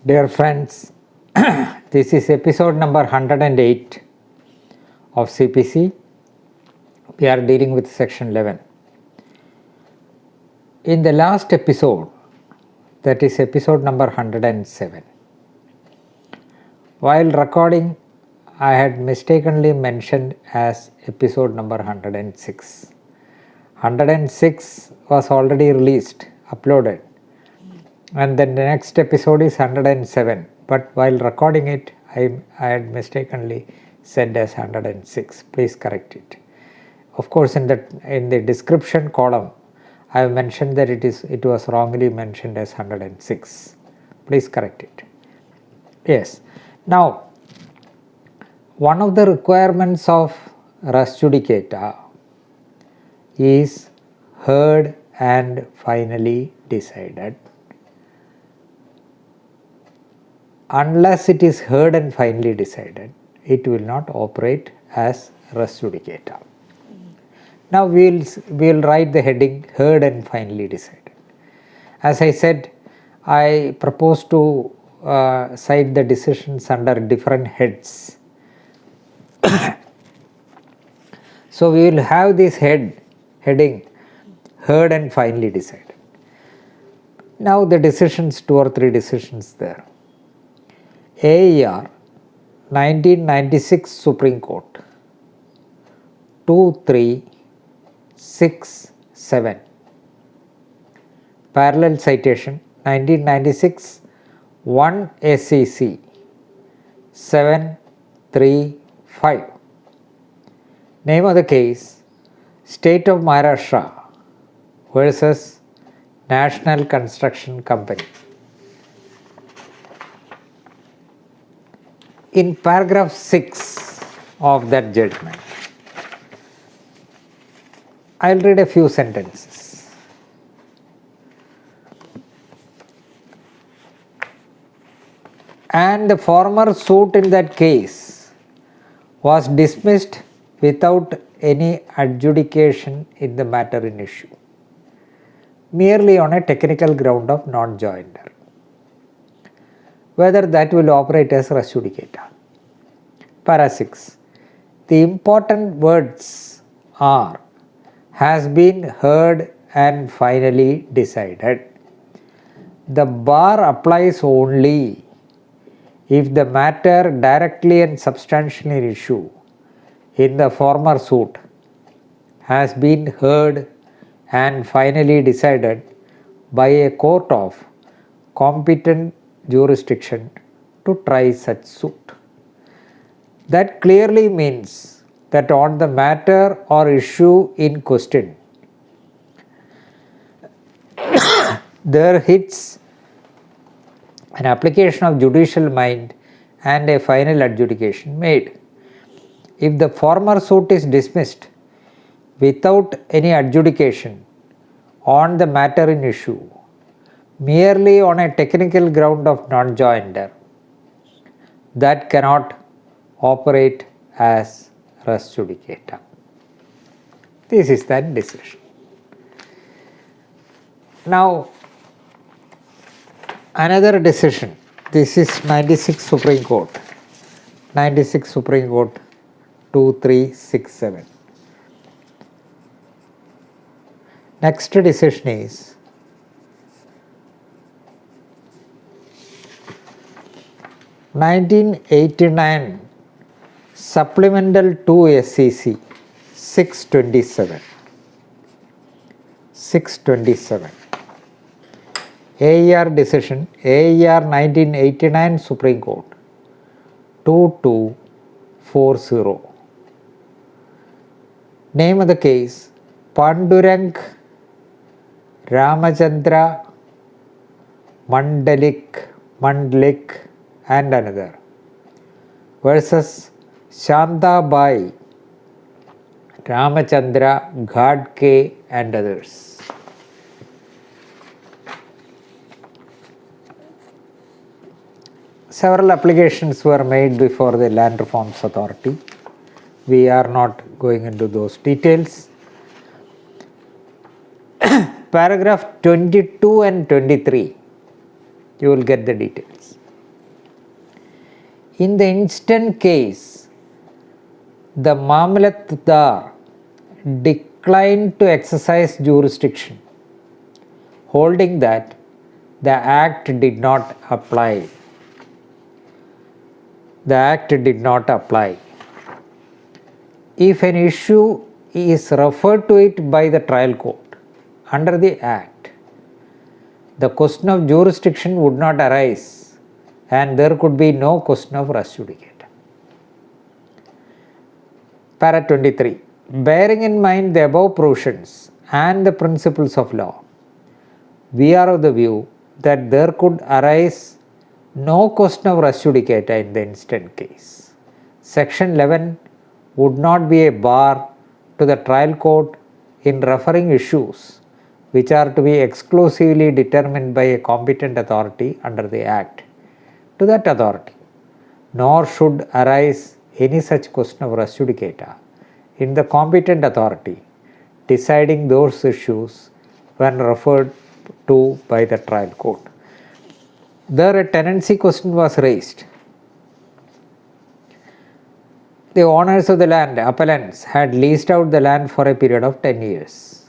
Dear friends, this is episode number 108 of CPC. We are dealing with section 11. In the last episode, that is episode number 107, while recording, I had mistakenly mentioned as episode number 106. 106 was already released, uploaded, and then the next episode is 107, but while recording it I had mistakenly said as 106. Please correct it. Of course, in the description column I have mentioned that it was wrongly mentioned as 106. Please correct it. Yes. Now, one of the requirements of res judicata is heard and finally decided. Unless it is heard and finally decided, it will not operate as res judicata. Now we'll write the heading heard and finally decided. As I said, I propose to cite the decisions under different heads. So we will have this heading heard and finally decided. Now the decisions, 2 or 3 decisions there. AER 1996 Supreme Court 2367. Parallel citation 1996 1 SEC 735. Name of the case: State of Maharashtra versus National Construction Company. In paragraph 6 of that judgment, I will read a few sentences. And the former suit in that case was dismissed without any adjudication in the matter in issue, merely on a technical ground of non-joinder. Whether that will operate as res judicata. Para 6. The important words are has been heard and finally decided. The bar applies only if the matter directly and substantially in issue in the former suit has been heard and finally decided by a court of competent jurisdiction to try such suit. That clearly means that on the matter or issue in question, there hits an application of judicial mind and a final adjudication made. If the former suit is dismissed without any adjudication on the matter in issue, merely on a technical ground of non-joinder, that cannot operate as res judicata. This is that decision. Now, another decision. This is 96 Supreme Court. 96 Supreme Court 2367. Next decision is 1989 Supplemental 2 SEC 627. 627. AER decision, AER 1989 Supreme Court 2240. Name of the case: Pandurang Ramachandra Mandalik and another versus Shantabai Ramachandra Ghadke and others. Several applications were made before the Land Reforms Authority. We are not going into those details. Paragraph 22 and 23, you will get the details. In the instant case, the Mamlatdar declined to exercise jurisdiction, holding that the Act did not apply. The Act did not apply. If an issue is referred to it by the trial court under the Act, the question of jurisdiction would not arise and there could be no question of res judicata. Para 23. Bearing in mind the above provisions and the principles of law, we are of the view that there could arise no question of res judicata in the instant case. Section 11 would not be a bar to the trial court in referring issues which are to be exclusively determined by a competent authority under the Act to that authority, nor should arise any such question of res judicata in the competent authority deciding those issues when referred to by the trial court. There a tenancy question was raised. The owners of the land, appellants, had leased out the land for a period of 10 years.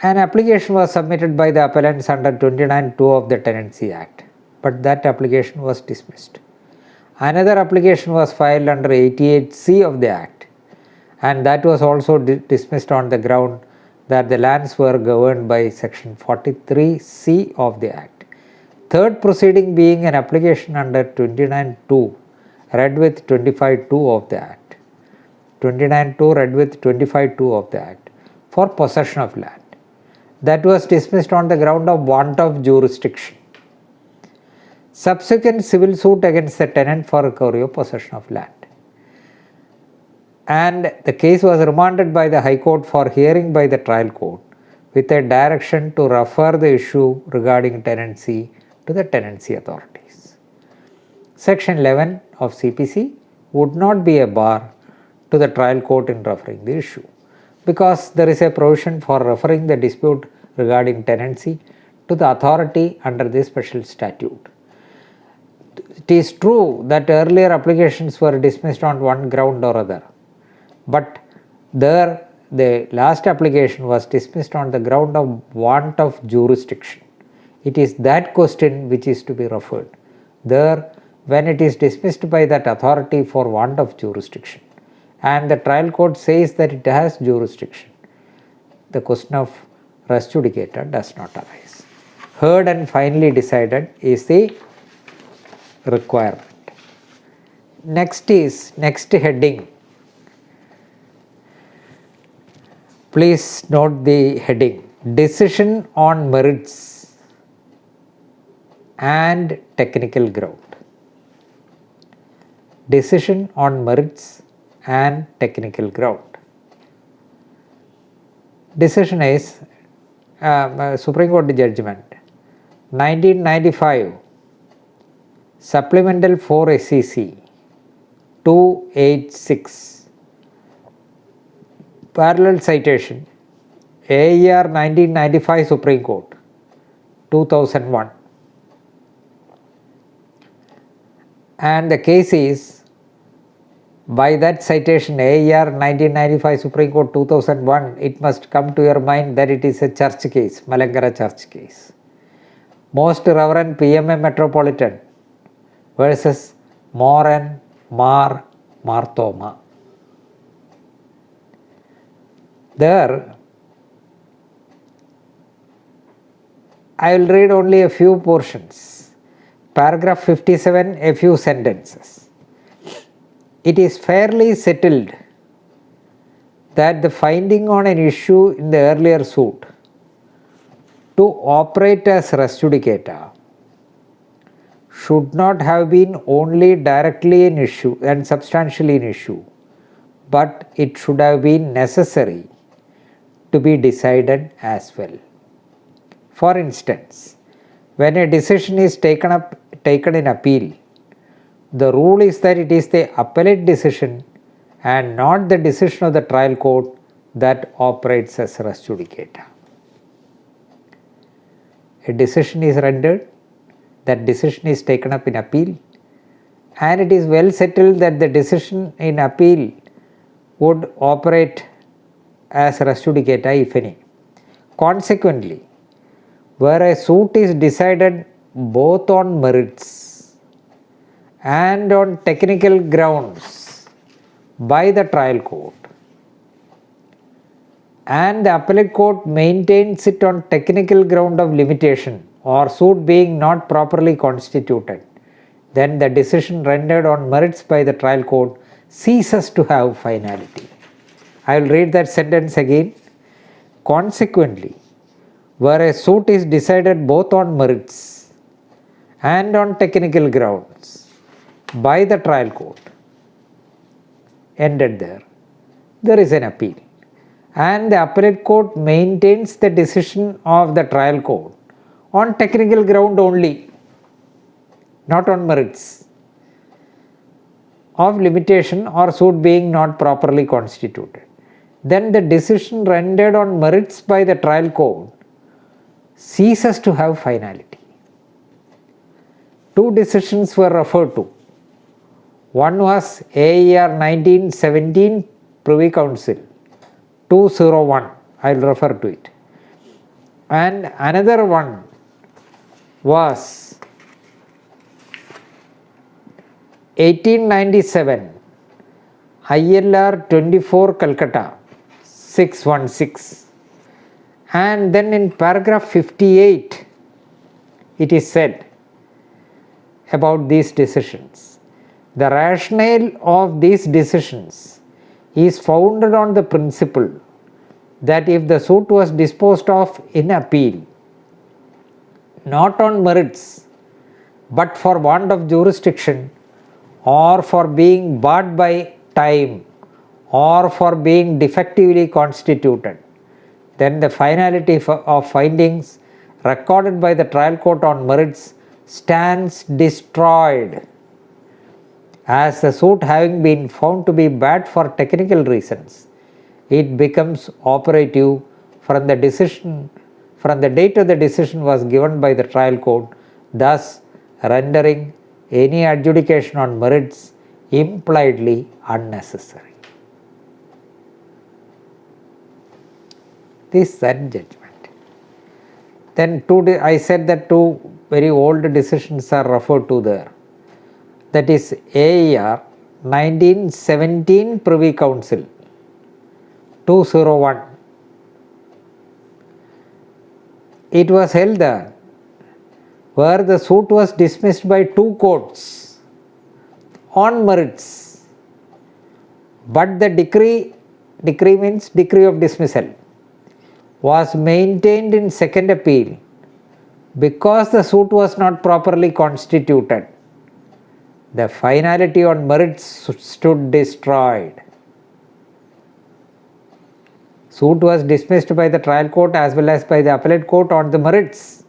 An application was submitted by the appellants under 29(2) of the Tenancy Act, but that application was dismissed. Another application was filed under 88(c) of the Act, and that was also dismissed on the ground that the lands were governed by section 43(c) of the Act. Third proceeding being an application under 29(2) read with 25(2) of the Act. 29(2) read with 25(2) of the Act for possession of land. That was dismissed on the ground of want of jurisdiction. Subsequent civil suit against the tenant for recovery of possession of land. And the case was remanded by the High Court for hearing by the trial court with a direction to refer the issue regarding tenancy to the tenancy authorities. Section 11 of CPC would not be a bar to the trial court in referring the issue, because there is a provision for referring the dispute regarding tenancy to the authority under this special statute. It is true that earlier applications were dismissed on one ground or other, but there the last application was dismissed on the ground of want of jurisdiction. It is that question which is to be referred. There, when it is dismissed by that authority for want of jurisdiction, and the trial court says that it has jurisdiction, the question of res judicata does not arise. Heard and finally decided is the requirement. Next heading. Please note the heading: decision on merits and technical ground. Decision on merits and technical ground. Decision is Supreme Court judgment 1995 Supplemental 4 SEC 286 parallel citation AER 1995 Supreme Court 2001, and the case is, by that citation AER 1995 Supreme Court 2001, it must come to your mind that it is a church case, Malankara church case. Most Reverend PMA Metropolitan versus Moran Mar Marthoma. There, I will read only a few portions. Paragraph 57, a few sentences. It is fairly settled that the finding on an issue in the earlier suit to operate as res judicata should not have been only directly an issue and substantially an issue, but it should have been necessary to be decided as well. For instance, when a decision is taken in appeal, the rule is that it is the appellate decision and not the decision of the trial court that operates as res judicata. A decision is rendered, that decision is taken up in appeal, and it is well settled that the decision in appeal would operate as res judicata if any. Consequently, where a suit is decided both on merits and on technical grounds by the trial court, and the appellate court maintains it on technical ground of limitation or suit being not properly constituted, then the decision rendered on merits by the trial court ceases to have finality. I will read that sentence again. Consequently, where a suit is decided both on merits and on technical grounds by the trial court, ended there is an appeal, and the appellate court maintains the decision of the trial court on technical ground only, not on merits of limitation or suit being not properly constituted, then the decision rendered on merits by the trial court ceases to have finality. Two decisions were referred to. One was AER 1917 Privy Council 201, I will refer to it, and another one was 1897 ILR 24 Calcutta 616. And then in paragraph 58, it is said about these decisions. The rationale of these decisions is founded on the principle that if the suit was disposed of in appeal, not on merits, but for want of jurisdiction, or for being barred by time, or for being defectively constituted, then the finality of findings recorded by the trial court on merits stands destroyed, as the suit having been found to be bad for technical reasons, it becomes operative from the date of the decision was given by the trial court, thus rendering any adjudication on merits impliedly unnecessary. This is that judgment. Then I said that two very old decisions are referred to there. That is AER 1917 Privy Council 201. It was held there where the suit was dismissed by two courts on merits, but the decree means decree of dismissal, was maintained in second appeal because the suit was not properly constituted. The finality on merits stood destroyed. Suit was dismissed by the trial court as well as by the appellate court on the merits.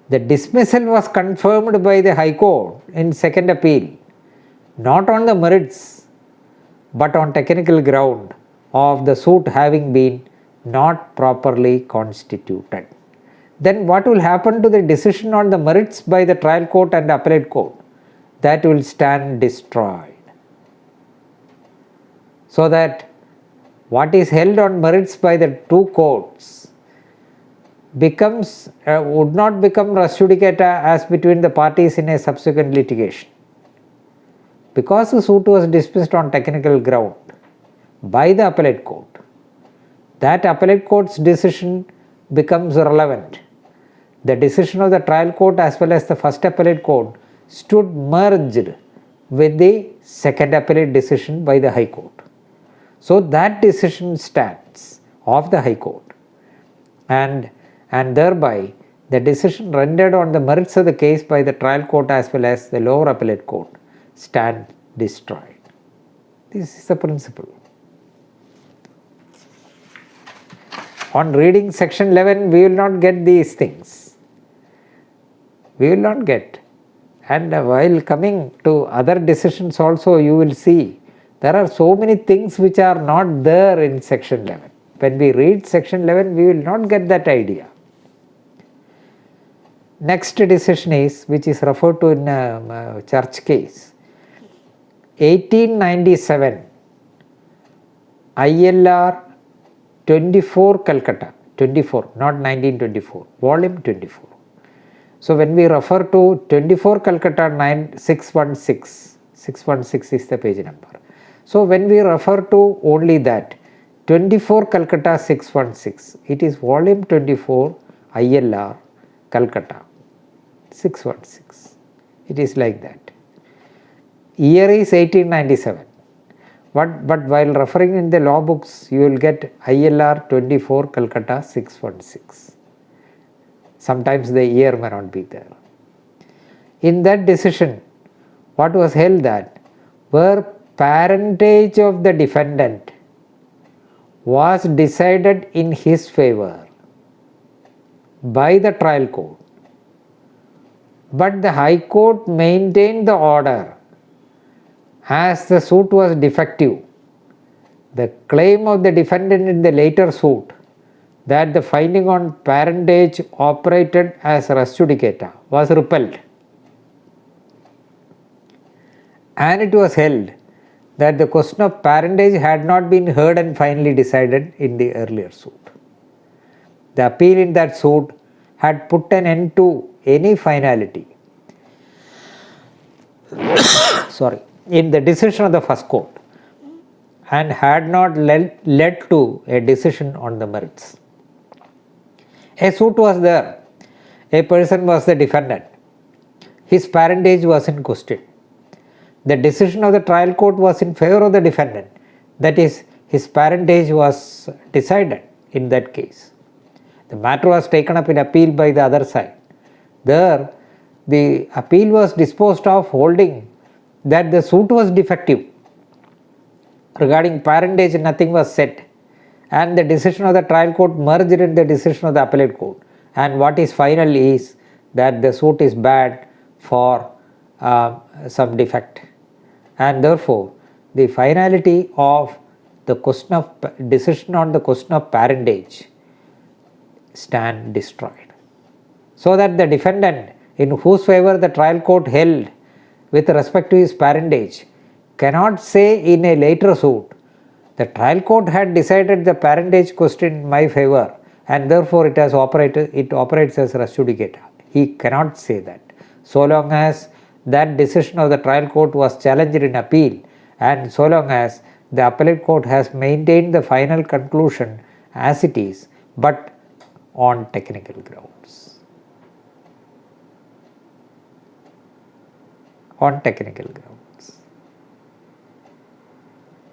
The dismissal was confirmed by the High Court in second appeal, not on the merits, but on technical ground of the suit having been not properly constituted. Then what will happen to the decision on the merits by the trial court and appellate court? That will stand destroyed. So that what is held on merits by the two courts would not become res judicata as between the parties in a subsequent litigation. Because the suit was dismissed on technical ground by the appellate court, that appellate court's decision becomes relevant. The decision of the trial court as well as the first appellate court stood merged with the second appellate decision by the High Court. So that decision stands of the High Court, and thereby the decision rendered on the merits of the case by the trial court as well as the lower appellate court stand destroyed. This is the principle. On reading section 11, we will not get these things. We will not get. And while coming to other decisions also, you will see there are so many things which are not there in section 11. When we read section 11, we will not get that idea. Next decision is, which is referred to in church case, 1897 ILR 24 Calcutta, 24, not 1924, volume 24. So when we refer to 24 Calcutta 616, 616 is the page number. So when we refer to only that 24 Calcutta 616, it is volume 24 ILR Calcutta 616. It is like that. Year is 1897. But while referring in the law books, you will get ILR 24 Calcutta 616. Sometimes the year may not be there. In that decision, what was held that where parentage of the defendant was decided in his favor by the trial court, but the High Court maintained the order as the suit was defective, the claim of the defendant in the later suit that the finding on parentage operated as res judicata was repelled, and it was held that the question of parentage had not been heard and finally decided in the earlier suit. The appeal in that suit had put an end to any finality in the decision of the first court and had not led to a decision on the merits. A suit was there, a person was the defendant, his parentage was in question. The decision of the trial court was in favor of the defendant, that is, his parentage was decided in that case. The matter was taken up in appeal by the other side. There, the appeal was disposed of holding that the suit was defective. Regarding parentage, nothing was said, and the decision of the trial court merged in the decision of the appellate court. And what is final is that the suit is bad for some defect, and therefore the finality of the question of decision on the question of parentage stand destroyed, so that the defendant in whose favor the trial court held with respect to his parentage cannot say in a later suit, the trial court had decided the parentage question in my favor and therefore it operates as res judicata. He cannot say that, so long as that decision of the trial court was challenged in appeal, and so long as the appellate court has maintained the final conclusion as it is, but on technical grounds. On technical grounds.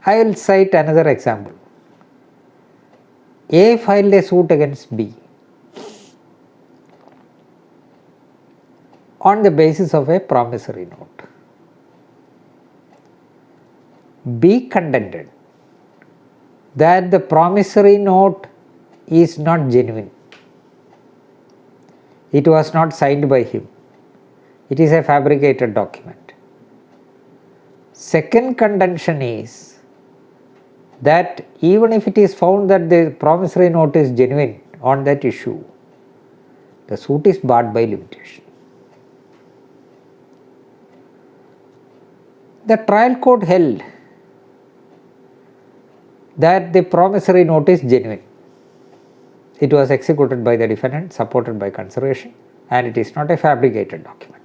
I will cite another example. A filed a suit against B on the basis of a promissory note. B contended that the promissory note is not genuine. It was not signed by him. It is a fabricated document. Second contention is that even if it is found that the promissory note is genuine on that issue, the suit is barred by limitation. The trial court held that the promissory note is genuine. It was executed by the defendant, supported by consideration, and it is not a fabricated document.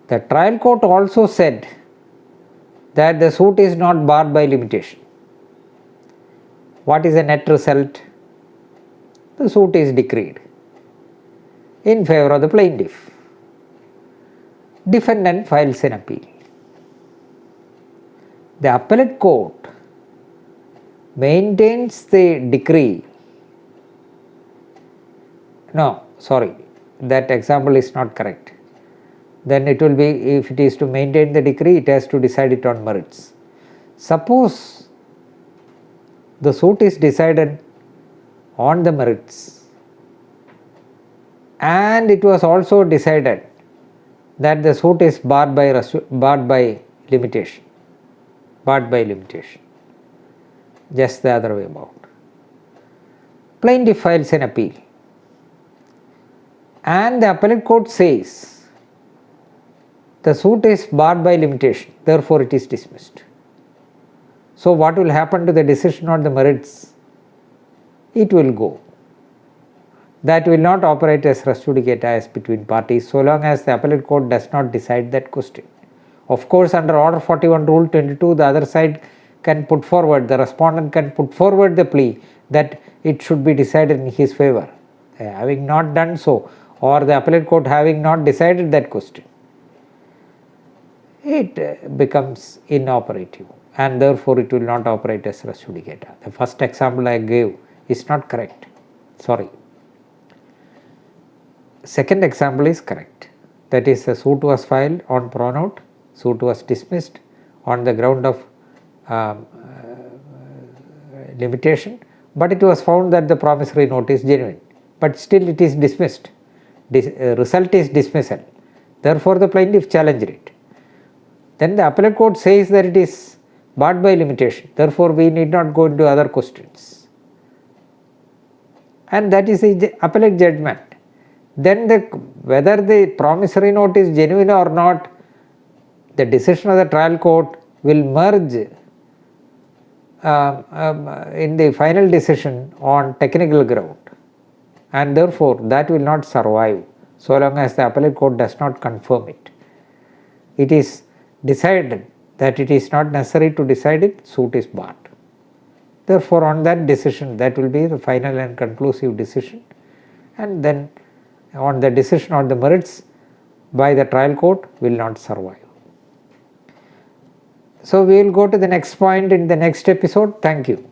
The trial court also said that the suit is not barred by limitation. What is the net result? The suit is decreed in favor of the plaintiff. Defendant files an appeal. The appellate court maintains the decree. No, sorry, that example is not correct. Then it will be, if it is to maintain the decree, it has to decide it on merits. Suppose the suit is decided on the merits, and it was also decided that the suit is barred by limitation. Barred by limitation. Just the other way about. Plaintiff files an appeal, and the appellate court says the suit is barred by limitation, therefore it is dismissed. So what will happen to the decision on the merits? It will go. That will not operate as res judicata as between parties so long as the appellate court does not decide that question. Of course, under Order 41 Rule 22, the other side can put forward, the respondent can put forward the plea that it should be decided in his favor. Having not done so, or the appellate court having not decided that question, it becomes inoperative and therefore it will not operate as res judicata. The first example I gave is not correct. Sorry. Second example is correct. That is, the suit was filed on pro note, suit was dismissed on the ground of limitation, but it was found that the promissory note is genuine, but still it is dismissed. Result is dismissal. Therefore, the plaintiff challenged it. Then the appellate court says that it is barred by limitation. Therefore, we need not go into other questions. And that is the appellate judgment. Then whether the promissory note is genuine or not, the decision of the trial court will merge in the final decision on technical ground, and therefore that will not survive so long as the appellate court does not confirm it. It is decided that it is not necessary to decide it, suit is barred. Therefore, on that decision, that will be the final and conclusive decision, and then on the decision on the merits by the trial court will not survive. So, we will go to the next point in the next episode. Thank you.